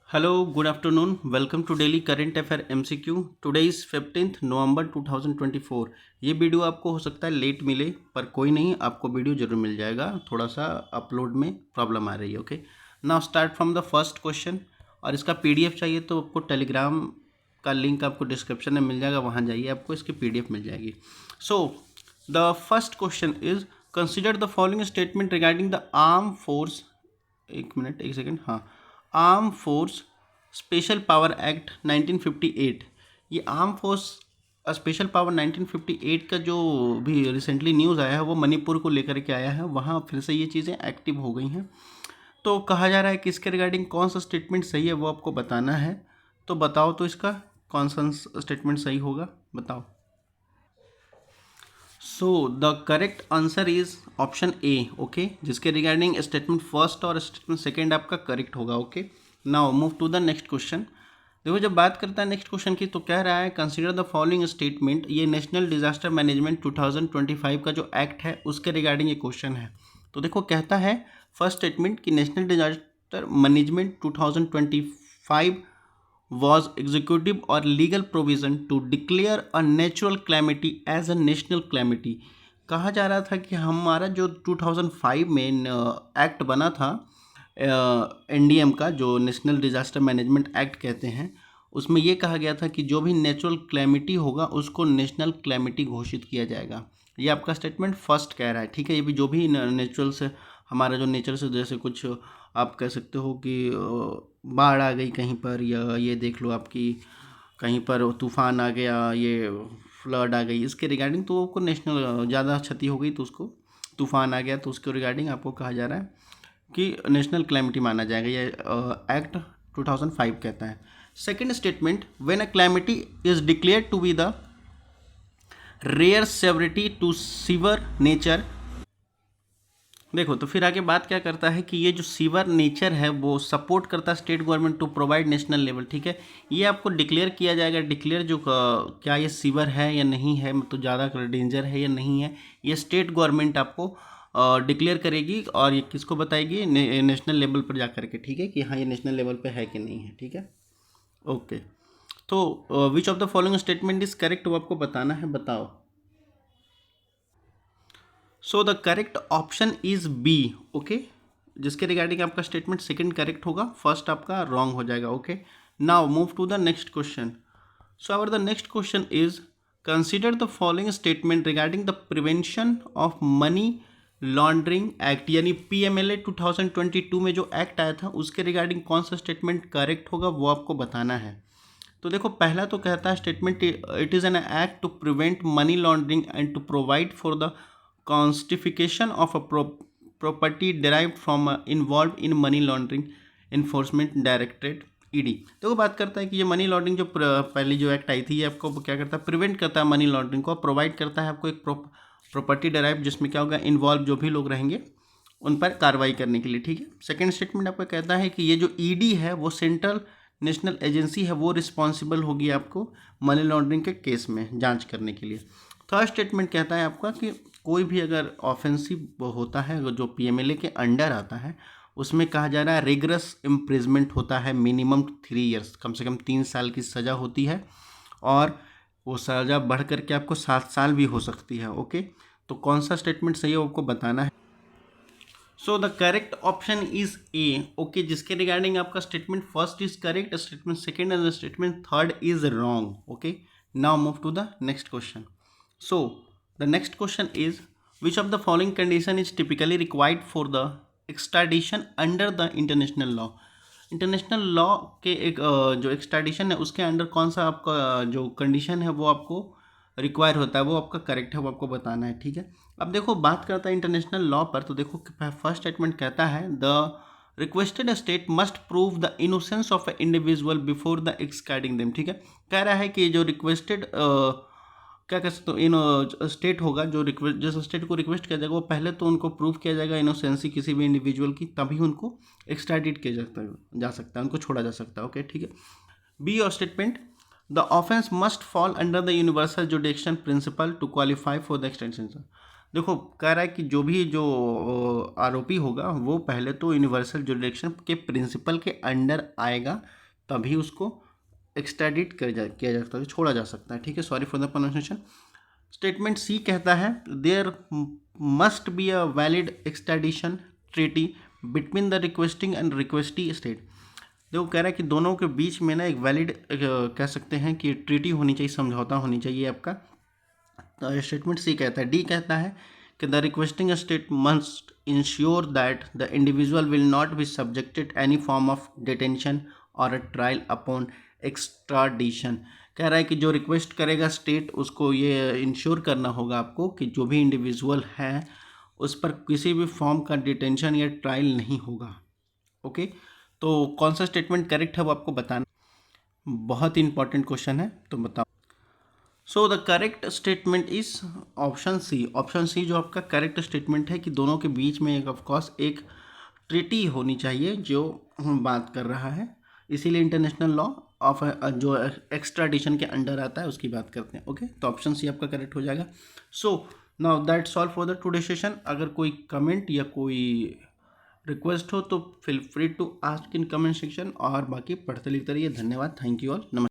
Hello, good afternoon. Welcome to Daily Current Affair MCQ. Today is 15th नवंबर 2024. ये video आपको हो सकता है लेट मिले, पर कोई नहीं, आपको वीडियो जरूर मिल जाएगा. थोड़ा सा अपलोड में प्रॉब्लम आ रही है. Okay, now start from the first question. और इसका पीडीएफ चाहिए तो आपको टेलीग्राम का लिंक आपको डिस्क्रिप्शन में मिल जाएगा, वहाँ जाइए, आपको इसकी पीडीएफ मिल जाएगी. So the first question is consider the following statement regarding the arm force. एक सेकेंड, हाँ. Arm force special power act 1958. ये आर्म फोर्स स्पेशल पावर 1958 का जो भी रिसेंटली न्यूज़ आया है वो मणिपुर को लेकर के आया है. वहाँ फिर से ये चीज़ें एक्टिव हो गई हैं. तो कहा जा रहा है कि इसके रिगार्डिंग कौन सा स्टेटमेंट सही है वो आपको बताना है. तो बताओ, तो इसका कौन सा स्टेटमेंट सही होगा, बताओ. So the correct answer is option A. Okay, जिसके रिगार्डिंग स्टेटमेंट फर्स्ट और स्टेटमेंट सेकेंड आपका करेक्ट होगा. Okay, now move to the next question. देखो, जब बात करता है नेक्स्ट क्वेश्चन की तो कह रहा है कंसीडर द फॉलोइंग स्टेटमेंट. ये नेशनल डिजास्टर मैनेजमेंट 2025 का जो एक्ट है उसके रिगार्डिंग ये क्वेश्चन है. तो देखो, कहता है फर्स्ट स्टेटमेंट कि national disaster management 2025 was executive or legal provision to declare a natural calamity as a national calamity. कहा जा रहा था कि हमारा जो 2005 में एक्ट बना था एनडीएम का, जो नेशनल डिजास्टर मैनेजमेंट एक्ट कहते हैं, उसमें ये कहा गया था कि जो भी नेचुरल क्लैमिटी होगा उसको नेशनल क्लैमिटी घोषित किया जाएगा. ये आपका स्टेटमेंट फर्स्ट कह रहा है. ठीक है, ये भी जो भी नेचुरल से हमारा जो नेचर से जैसे कुछ आप कह सकते हो कि बाढ़ आ गई कहीं पर, या ये देख लो आपकी कहीं पर तूफान आ गया, ये फ्लड आ गई, इसके रिगार्डिंग तो आपको नेशनल ज़्यादा क्षति हो गई तो उसको तूफान आ गया तो उसके रिगार्डिंग आपको कहा जा रहा है कि नेशनल क्लैमिटी माना जाएगा. ये एक्ट 2005 कहता है. Second statement, when a calamity is declared to be the rare severity to severe nature. देखो, तो फिर आगे बात क्या करता है कि ये जो सीवर नेचर है वो सपोर्ट करता है state government to provide national level. ठीक है, ये आपको डिक्लेयर किया जाएगा. डिक्लेयर जो क्या ये सीवर है या नहीं है, मतलब ज़्यादा डेंजर है या नहीं है, ये स्टेट गवर्नमेंट आपको डिक्लेयर करेगी और ये किसको बताएगी, नेशनल लेवल पर जा करके. ठीक है, कि हाँ ये नेशनल लेवल पर है कि नहीं है. ठीक है, ओके. तो which of the following statement is correct वो आपको बताना है, बताओ. So the correct option is B. Okay, जिसके रिगार्डिंग आपका स्टेटमेंट सेकंड करेक्ट होगा, फर्स्ट आपका रॉन्ग हो जाएगा. Okay, now move to the next question. So our the next question is consider the following statement regarding the prevention of money laundering act. यानी PMLA 2022 में जो act आया था उसके रिगार्डिंग कौन सा स्टेटमेंट करेक्ट होगा वो आपको बताना है. तो देखो, पहला तो कहता है statement it is an act to prevent money laundering and to provide for the confiscation of a property derived from involve in money laundering enforcement directorate ED. देखो, बात करता है कि ये मनी लॉन्ड्रिंग जो पहली जो एक्ट आई थी ये आपको क्या करता है, प्रिवेंट करता है मनी लॉन्ड्रिंग को, प्रोवाइड करता है आपको एक प्रॉपर्टी डेराइव जिसमें क्या होगा, इन्वॉल्व जो भी लोग रहेंगे उन पर कार्रवाई करने के लिए. ठीक है, सेकेंड स्टेटमेंट आपका कहता है कि ये जो ईडी है वो सेंट्रल नेशनल एजेंसी है, वो रिस्पॉन्सिबल होगी आपको मनी लॉन्ड्रिंग के केस में जांच करने के लिए. थर्ड स्टेटमेंट कहता है आपका कि कोई भी अगर ऑफेंसिव होता है जो पीएमएलए के अंडर आता है उसमें कहा जा रहा है रिगरस इम्प्रिजमेंट होता है, मिनिमम 3 ईयर्स, कम से कम 3 साल की सज़ा होती है, और वो सज़ा बढ़ करके आपको 7 साल भी हो सकती है. ओके, तो कौन सा स्टेटमेंट सही है आपको बताना है. So the correct option is A. Okay, जिसके रिगार्डिंग आपका statement first is correct, statement second and statement third is wrong. Okay, now move to the next question. So the next question is which of the following condition is typically required for the extradition under the international law. International law के एक जो extradition है उसके under कौन सा आपका जो condition है वो आपको रिक्वायर होता है, वो आपका करेक्ट है, वो आपको बताना है. ठीक है, अब देखो, बात करता है इंटरनेशनल लॉ पर. तो देखो, फर्स्ट स्टेटमेंट कहता है the requested state must prove the innocence of a individual before the extraditing them. ठीक है, कह रहा है कि जो रिक्वेस्टेड क्या कह सकते हो, इन स्टेट होगा जो रिक्वेस्ट, जिस स्टेट को रिक्वेस्ट किया जाएगा वो पहले तो उनको प्रूव किया जाएगा इनोसेंसी किसी भी इंडिविजुअल की, तभी उनको एक्सट्राडिट किया जा सकता है, उनको छोड़ा जा सकता है. ओके, ठीक है. बी और statement, the offence must fall under the universal jurisdiction principle to qualify for the extension. देखो कह रहा है कि जो आरोपी होगा वो पहले तो यूनिवर्सल जुरिडिक्शन के प्रिंसिपल के अंडर आएगा, तभी उसको एक्स्ट्राडिट किया जा सकता है, छोड़ा जा सकता है। ठीक है, sorry for the pronunciation. Statement C कहता है there must be a valid extradition treaty between the requesting and requestee state. देखो कह रहा है कि दोनों के बीच में ना एक वैलिड कह सकते हैं कि ट्रीटी होनी चाहिए, समझौता होनी चाहिए आपका। तो स्टेटमेंट सी कहता है। डी कहता है कि the requesting state must ensure that the individual will not be subjected any form of detention और अ ट्रायल अपॉन एक्स्ट्राडिशन। कह रहा है कि जो रिक्वेस्ट करेगा स्टेट, उसको ये इंश्योर करना होगा आपको कि जो भी इंडिविजुअल है उस पर किसी भी फॉर्म का डिटेंशन या ट्रायल नहीं होगा। ओके, तो कौन सा स्टेटमेंट करेक्ट है वो आपको बताना, बहुत ही इंपॉर्टेंट क्वेश्चन है, तो बताओ। So the correct statement is option C. Option C जो आपका करेक्ट स्टेटमेंट है कि दोनों के बीच में एक ऑफकोर्स एक ट्रीटी होनी चाहिए जो बात कर रहा है, इसीलिए इंटरनेशनल लॉ ऑफ जो एक्स्ट्राडिशन के अंडर आता है उसकी बात करते हैं। ओके, तो ऑप्शन सी आपका करेक्ट हो जाएगा। So now that's all for the today session. अगर कोई कमेंट या कोई रिक्वेस्ट हो तो feel free to ask in comment section, और बाकी पढ़ते लिखते रहिए। धन्यवाद, थैंक यू ऑल, नमस्कार।